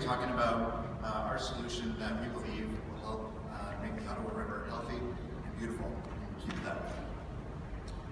talking about our solution that we believe will help make the Ottawa River healthy and beautiful and keep it that way.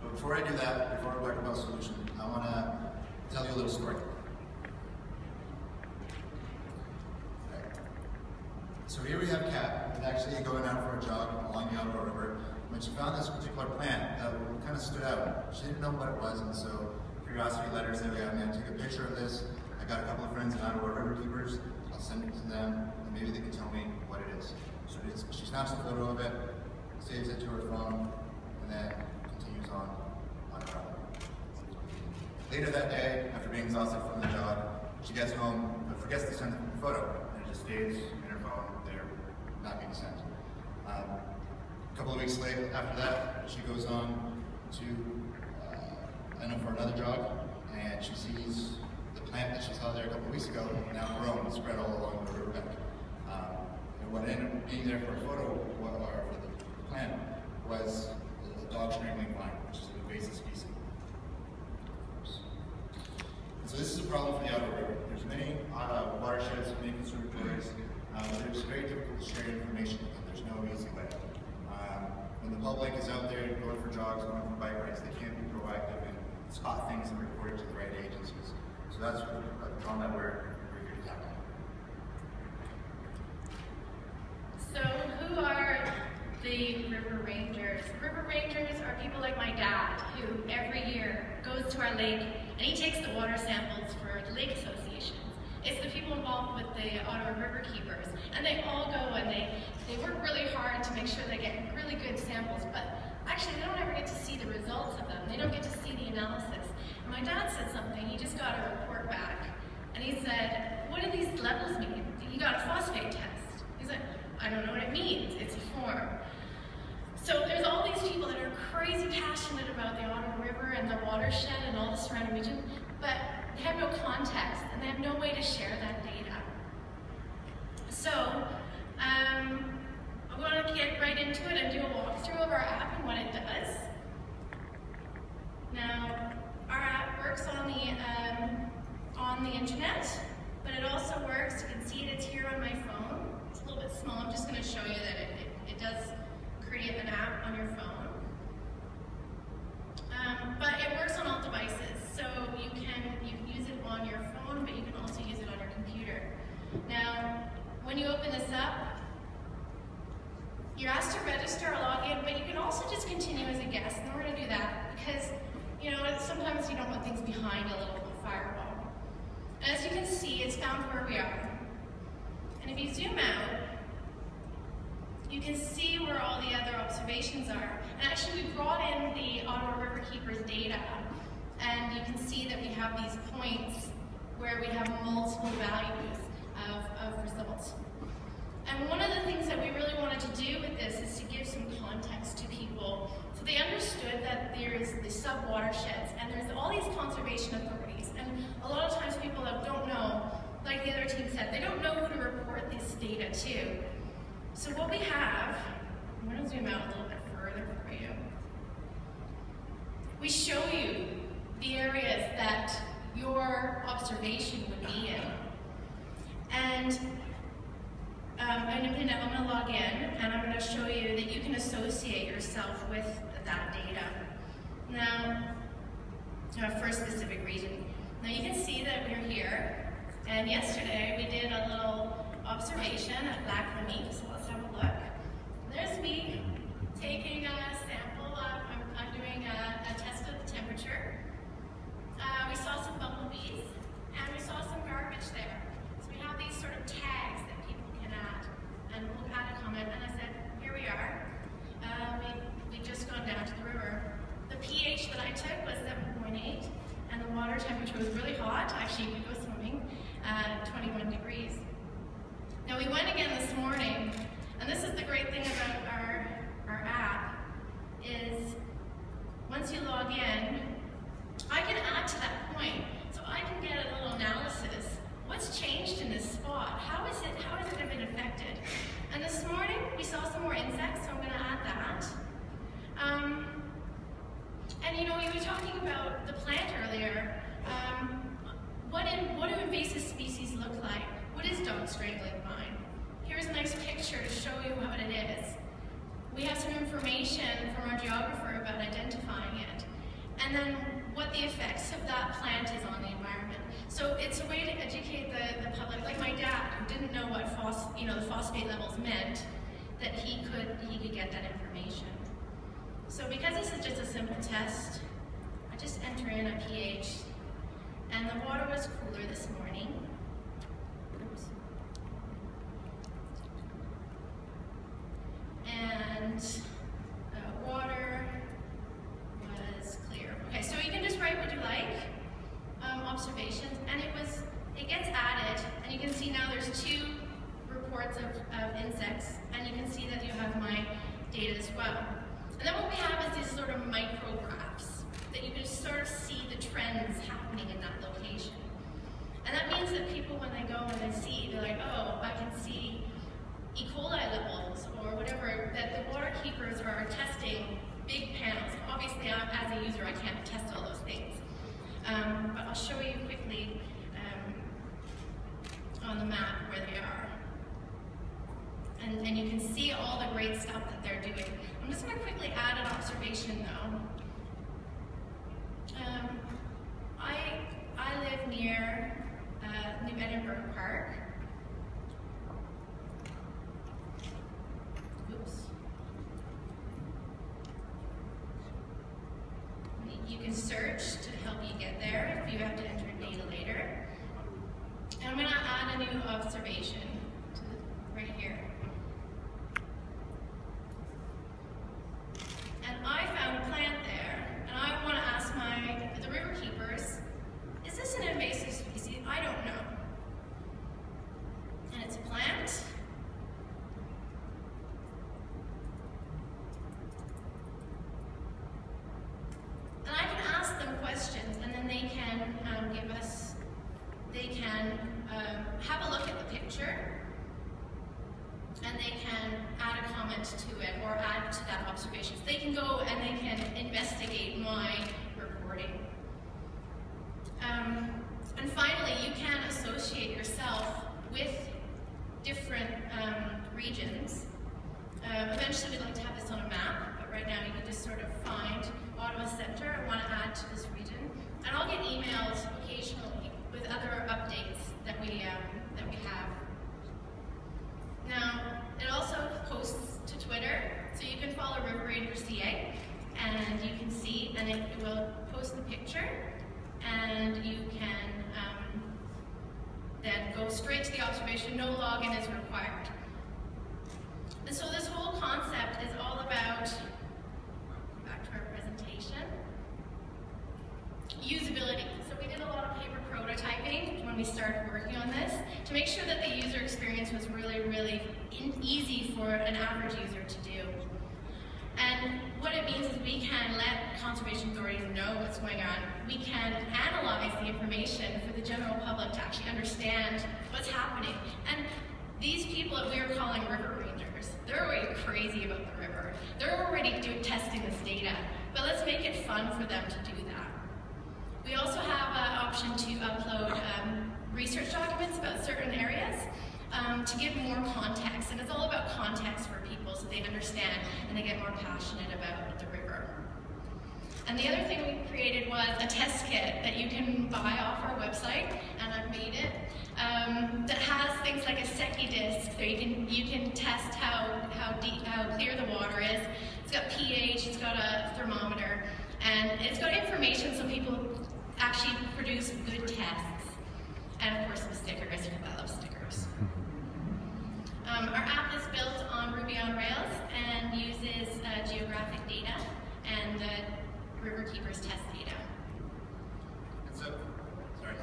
But before I do that, before I talk about solution, I want to tell you a little story. Okay. So here we have Kat, who's actually going out for a jog along the Ottawa River. When she found this particular plant that kind of stood out, she didn't know what it was, and so curiosity letters that we got, I'm going to take a picture of this. I got a couple of friends in Ottawa River Keepers. I'll send it to them, and maybe they can tell me what it is. So she snaps a photo of it, saves it to her phone, and then continues on her travel. Later that day, after being exhausted from the jog, she gets home but forgets to send the photo, and it just stays in her phone there, not being sent. A couple of weeks later, after that, she goes on to for another jog, and she sees the plant that she saw there a couple of weeks ago now grown and spread all along the riverbank. And what ended up being there for a photo, or for the plant, was the dog strangling vine, which is an invasive species. And so this is a problem for the Ottawa River. There's many watersheds, many conservatories, but it's very difficult to share information, and there's no easy way. When the public is out there going for jogs, going for bike rides, they can't be proactive and spot things and report it to the right agencies. So that's a problem that we're here to tackle. So who are the RiverRangers? RiverRangers are people like my dad, who every year goes to our lake and he takes the water samples for the lake associations. It's the people involved with the Ottawa River Keepers, and they all go and they work really hard to make sure they get really good samples, but actually they don't ever get to see the results of them. They don't get to see the analysis. And my dad said something, he just got a report back, and he said, what do these levels mean? He got a phosphate test. He's like, I don't know what it means, it's a form. So there's all these people that are crazy passionate about the Ottawa River and the watershed and all the surrounding region, but they have no context and they have no way to share that data. So I'm going to get right into it and do a walkthrough of our app and what it does. Now, our app works on the internet, but it also works, you can see it, it's here on my phone. It's a little bit small, I'm just going to show you that it does create an app on your phone. But it works on all devices, so you can use it on your phone, but you can also use it on your computer. Now, when you open this up, you're asked to register or log in, but you can also just continue as a guest, and we're going to do that because, you know, sometimes you don't want things behind a little firewall. And as you can see, it's found where we are. And if you zoom out, you can see where all the other observations are. And actually, we brought in the Ottawa River Keepers data, and you can see that we have these points where we have multiple values of results. And one of the things that we really wanted to do with this is to give some context to people so they understood that there's the sub-watersheds and there's all these conservation authorities. And a lot of times people that don't know, like the other team said, they don't know who to report this data to. So what we have, I'm going to zoom out a little bit further for you. We show you the areas that your observation would be in. And I'm going to log in, and I'm going to show you that you can associate yourself with that data. Now, for a specific region. Now you can see that we're here, and yesterday we did a little observation at Black Lamine, so let's have a look. There's me taking a sample. I'm doing a test of the temperature. We saw some bumblebees, and we saw some garbage there. So we have these sort of tags that people can add, and we'll add a comment. And I said, here we are. We've just gone down to the river. The pH that I took was 7.8, and the water temperature was really hot. Actually, you could go swimming at 21 degrees. Now we went again this morning, about strangling vine. Here's a nice picture to show you what it is. We have some information from our geographer about identifying it, and then what the effects of that plant is on the environment. So it's a way to educate the public, like my dad, who didn't know what the phosphate levels meant, that he could get that information. So because this is just a simple test, I just enter in a pH, and the water was cooler this morning. Oops. And water was clear. Okay, so you can just write what you like, observations, and it gets added, and you can see now there's 2 reports of insects, and you can see that you have my data as well. And then what we have is these sort of micrographs that you can sort of see the trends happening in that location. And that means that people, when they go and they see, they're like, oh, I can see E. coli levels or whatever, that the water keepers are testing big panels. Obviously, as a user, I can't test all those things. But I'll show you quickly on the map where they are. And you can see all the great stuff that they're doing. I'm just going to quickly add an observation though. I live near New Edinburgh Park. Oops. You can search to help you get there if you have to enter data later. And I'm going to add a new observation right here. And I found a plant there, and I want to ask the river keepers, is this an invasive species? I don't know. And it's a plant. And I can ask them questions, and then they can have a look at the picture, and they can add a comment to it or add to that observation. So they can go and they can investigate my reporting. And finally, you can associate yourself with different regions. Eventually, we'd like to have this on a map, but right now you can just sort of find Ottawa Centre. I want to add to this region, and I'll get emails occasionally with other updates that we have. Now, it also posts to Twitter, so you can follow RiverRanger CA, and you can see, and it will post the picture, and you can then go straight to the observation. No login is required. And so this whole concept is all about, back to our presentation, usability. So we did a lot of paper prototyping when we started working on this to make sure that the user experience was really, really easy for an average user to do. And what it means is we can let conservation authorities know what's going on. We can analyze the information for the general public to actually understand what's happening. And these people that we are calling RiverRangers, they're already crazy about the river. They're already testing this data, but let's make it fun for them to do that. We also have an option to upload research documents about certain areas to give more context, and it's all about context for people so they understand and they get more passionate about the river. And the other thing we created was a test kit that you can buy off our website, and I've made it, that has things like a Secchi disc, so you can test how clear the water is. It's got pH, it's got a thermometer, and it's got information so people actually produce good tests. And of course some stickers, because I love stickers. Our app is built on Ruby on Rails and uses geographic data and the Riverkeepers test data.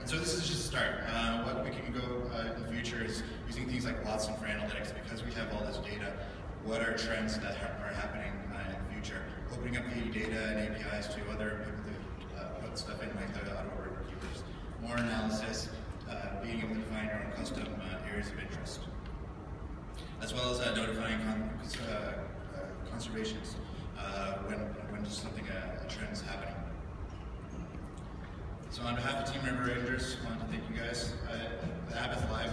And so this is just a start. What we can go in the future is using things like Watson for analytics, because we have all this data. What are trends that are happening in the future? Opening up the data and APIs to other people to put stuff in, like the Ottawa Riverkeepers. More analysis, being able to define your own custom areas of interest, as well as notifying conservations when something, a trend is happening. So on behalf of Team RiverRangers, I want to thank you guys. The app is live